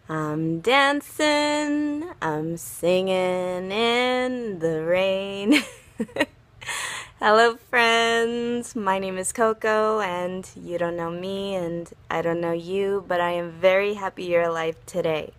I'm dancing, I'm singing in the rain. Hello, friends. My name is Coco, and you don't know me, and I don't know you, but I am very happy you're alive today.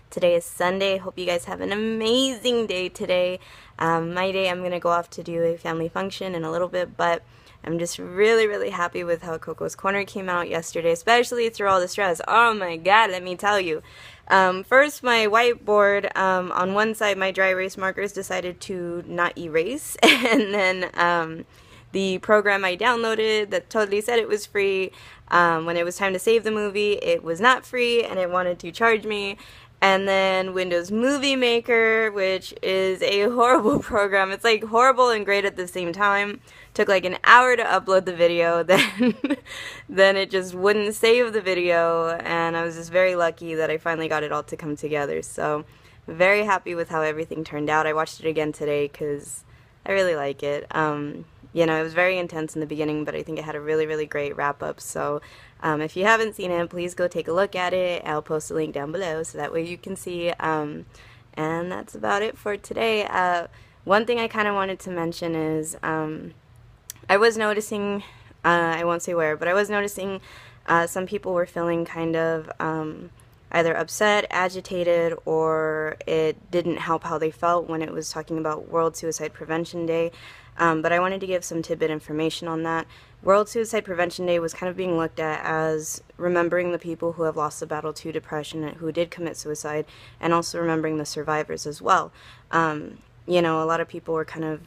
Today is Sunday. Hope you guys have an amazing day today. My day, I'm going to go off to do a family function in a little bit, but I'm just really, really happy with how Coco's Corner came out yesterday, especially through all the stress. Oh my god, let me tell you. First, my whiteboard, on one side, my dry erase markers decided to not erase, and then the program I downloaded that totally said it was free, when it was time to save the movie, it was not free, and it wanted to charge me. And then Windows Movie Maker, which is a horrible program. It's like horrible and great at the same time. Took like an hour to upload the video, then it just wouldn't save the video, and I was just very lucky that I finally got it all to come together. So very happy with how everything turned out. I watched it again today because I really like it. It was very intense in the beginning, but I think it had a really, really great wrap up. So if you haven't seen it, please go take a look at it. I'll post a link down below so that way you can see. And that's about it for today. One thing I kind of wanted to mention is I was noticing, I won't say where, but I was noticing some people were feeling kind of either upset, agitated, or it didn't help how they felt when it was talking about World Suicide Prevention Day. But I wanted to give some tidbit information on that. World Suicide Prevention Day was kind of being looked at as remembering the people who have lost the battle to depression and who did commit suicide, and also remembering the survivors as well. A lot of people were kind of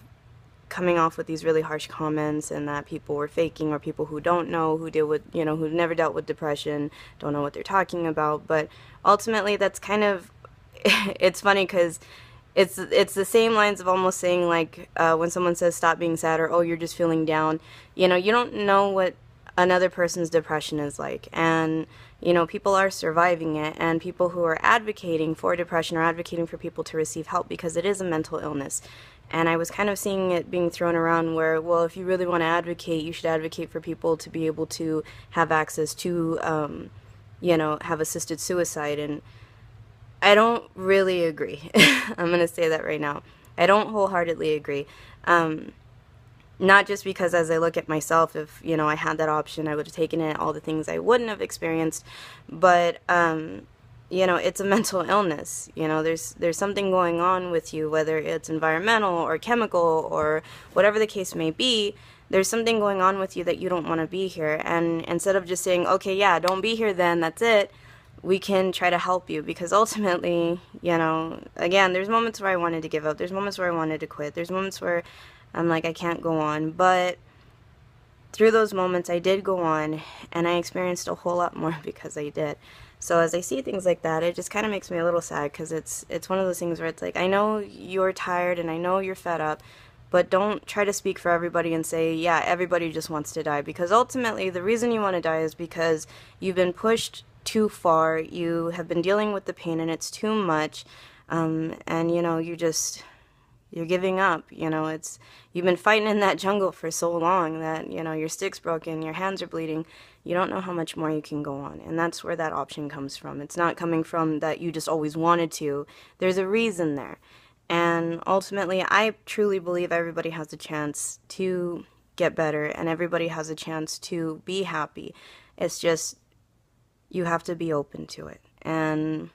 coming off with these really harsh comments, and that people were faking, or people who don't know, who deal with, who never dealt with depression, don't know what they're talking about. But ultimately, that's kind of, it's funny because it's the same lines of almost saying like when someone says stop being sad, or oh, you're just feeling down. You don't know what another person's depression is like, and people are surviving it, and people who are advocating for depression are advocating for people to receive help because it is a mental illness. And I was kind of seeing it being thrown around where, well, if you really want to advocate, you should advocate for people to be able to have access to have assisted suicide. And I don't really agree. I'm going to say that right now. I don't wholeheartedly agree. Not just because as I look at myself, if, I had that option, I would have taken it, all the things I wouldn't have experienced. But, it's a mental illness. There's something going on with you, whether it's environmental or chemical or whatever the case may be. There's something going on with you that you don't want to be here. And instead of just saying, okay, yeah, don't be here then, that's it, we can try to help you, because ultimately, again, there's moments where I wanted to give up. There's moments where I wanted to quit. There's moments where I'm like, I can't go on. But through those moments, I did go on, and I experienced a whole lot more because I did. So as I see things like that, it just kind of makes me a little sad, because it's one of those things where it's like, I know you're tired and I know you're fed up, but don't try to speak for everybody and say, yeah, everybody just wants to die, because ultimately the reason you want to die is because you've been pushed too far, you have been dealing with the pain and it's too much, and you're giving up. You've been fighting in that jungle for so long that your stick's broken, your hands are bleeding, you don't know how much more you can go on. And that's where that option comes from. It's not coming from that you just always wanted to. There's a reason there. And ultimately, I truly believe everybody has a chance to get better, and everybody has a chance to be happy. It's just, you have to be open to it. And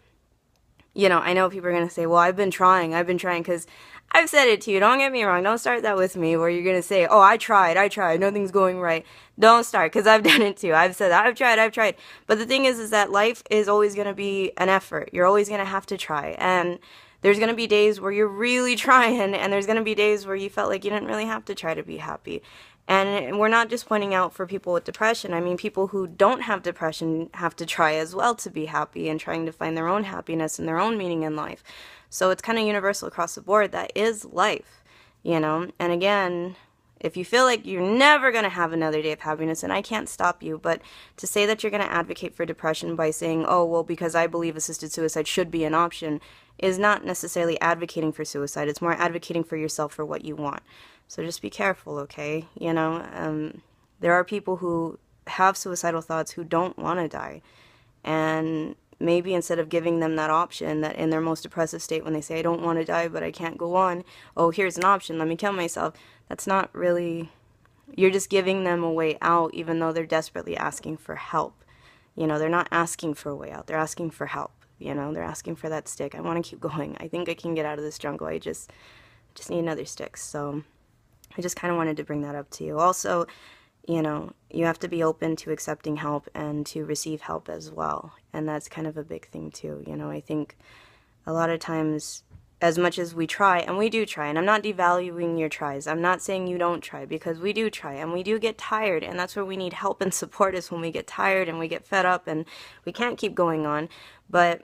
I know people are going to say, well, I've been trying, because I've said it to you. Don't get me wrong. Don't start that with me where you're going to say, oh, I tried, nothing's going right. Don't start, because I've done it too. I've said that, I've tried. But the thing is that life is always going to be an effort. You're always going to have to try. And there's going to be days where you're really trying, and there's going to be days where you felt like you didn't really have to try to be happy. And we're not just pointing out for people with depression. I mean, people who don't have depression have to try as well to be happy, and trying to find their own happiness and their own meaning in life. So it's kind of universal across the board. That is life, And again, if you feel like you're never going to have another day of happiness, and I can't stop you, but to say that you're going to advocate for depression by saying, oh, well, because I believe assisted suicide should be an option, is not necessarily advocating for suicide. It's more advocating for yourself, for what you want. So just be careful, okay? There are people who have suicidal thoughts who don't want to die. And maybe instead of giving them that option that in their most depressive state when they say, I don't want to die, but I can't go on. Oh, here's an option. Let me kill myself. That's not really, you're just giving them a way out, even though they're desperately asking for help. You know, they're not asking for a way out. They're asking for help. You know, they're asking for that stick. I want to keep going. I think I can get out of this jungle. I just need another stick. So I just kind of wanted to bring that up to you. Also, you know, you have to be open to accepting help and to receive help as well. And that's kind of a big thing too. You know, I think a lot of times, as much as we try, and we do try, and I'm not devaluing your tries. I'm not saying you don't try, because we do try and we do get tired, and that's where we need help and support, is when we get tired and we get fed up and we can't keep going on. But,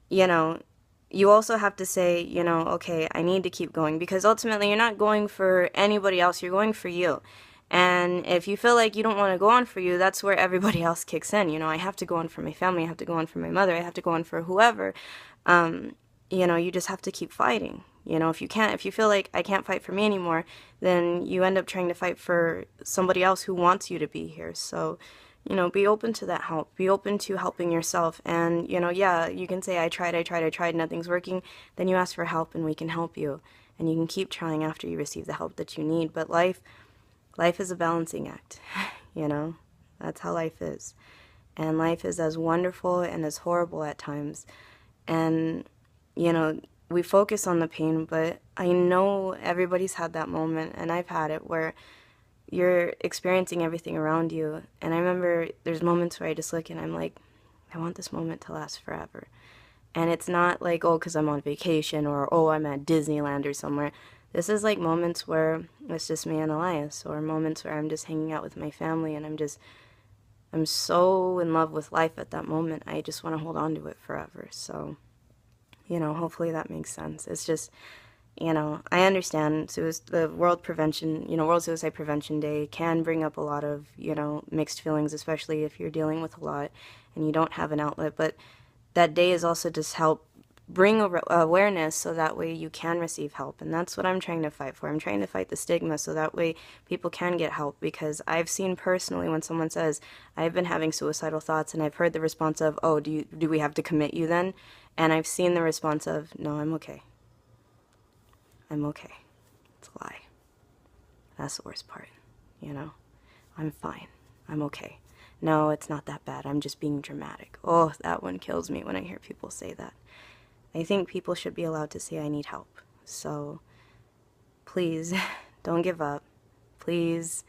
you know, you also have to say, you know, okay, I need to keep going, because ultimately you're not going for anybody else, you're going for you. And if you feel like you don't want to go on for you, that's where everybody else kicks in. You know, I have to go on for my family, I have to go on for my mother, I have to go on for whoever. You know, you just have to keep fighting. You know, if you feel like I can't fight for me anymore, then you end up trying to fight for somebody else who wants you to be here. So, you know, be open to that help. Be open to helping yourself. And, you know, yeah, you can say, I tried, nothing's working. Then you ask for help and we can help you. And you can keep trying after you receive the help that you need. But life is a balancing act, you know? That's how life is. And life is as wonderful and as horrible at times. And, you know, we focus on the pain, but I know everybody's had that moment, and I've had it, where you're experiencing everything around you. And I remember there's moments where I just look and I'm like, I want this moment to last forever. And it's not like, oh, because I'm on vacation, or, oh, I'm at Disneyland or somewhere. This is like moments where it's just me and Elias, or moments where I'm just hanging out with my family, and I'm so in love with life at that moment. I just want to hold on to it forever. So, you know, hopefully that makes sense. It's just, you know, I understand the World Suicide Prevention Day can bring up a lot of, you know, mixed feelings, especially if you're dealing with a lot and you don't have an outlet. But that day is also to help bring awareness, so that way you can receive help. And that's what I'm trying to fight for. I'm trying to fight the stigma, so that way people can get help. Because I've seen personally, when someone says, I've been having suicidal thoughts, and I've heard the response of, oh, do we have to commit you then? And I've seen the response of, no, I'm okay. I'm okay. It's a lie. That's the worst part, you know? I'm fine. I'm okay. No, it's not that bad. I'm just being dramatic. Oh, that one kills me when I hear people say that. I think people should be allowed to say, I need help. So please don't give up. Please,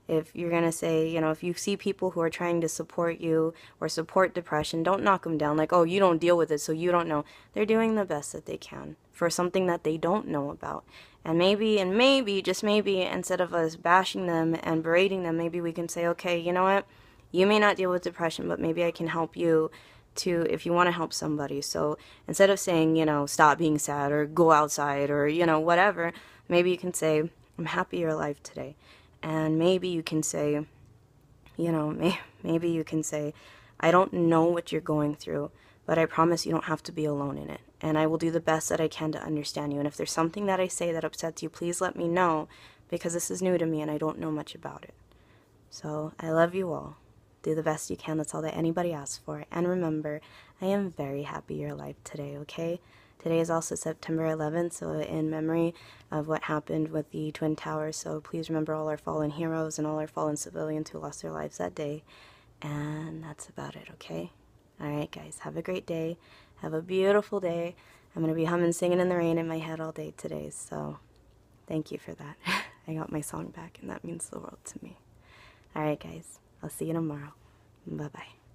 if you're going to say, you know, if you see people who are trying to support you or support depression, don't knock them down like, oh, you don't deal with it, so you don't know. They're doing the best that they can for something that they don't know about. And maybe, just maybe, instead of us bashing them and berating them, maybe we can say, okay, you know what? You may not deal with depression, but maybe I can help you to, if you want to help somebody. So instead of saying, you know, stop being sad or go outside or, you know, whatever, maybe you can say, I'm happy you're alive today. And maybe you can say, you know, maybe you can say, I don't know what you're going through, but I promise you don't have to be alone in it. And I will do the best that I can to understand you. And if there's something that I say that upsets you, please let me know, because this is new to me and I don't know much about it. So I love you all. Do the best you can. That's all that anybody asks for. And remember, I am very happy you're alive today, okay? Today is also September 11th, so in memory of what happened with the Twin Towers. So please remember all our fallen heroes and all our fallen civilians who lost their lives that day. And that's about it, okay? Alright, guys, have a great day. Have a beautiful day. I'm going to be humming Singing in the Rain in my head all day today, so thank you for that. I got my song back, and that means the world to me. Alright, guys. I'll see you tomorrow. Bye-bye.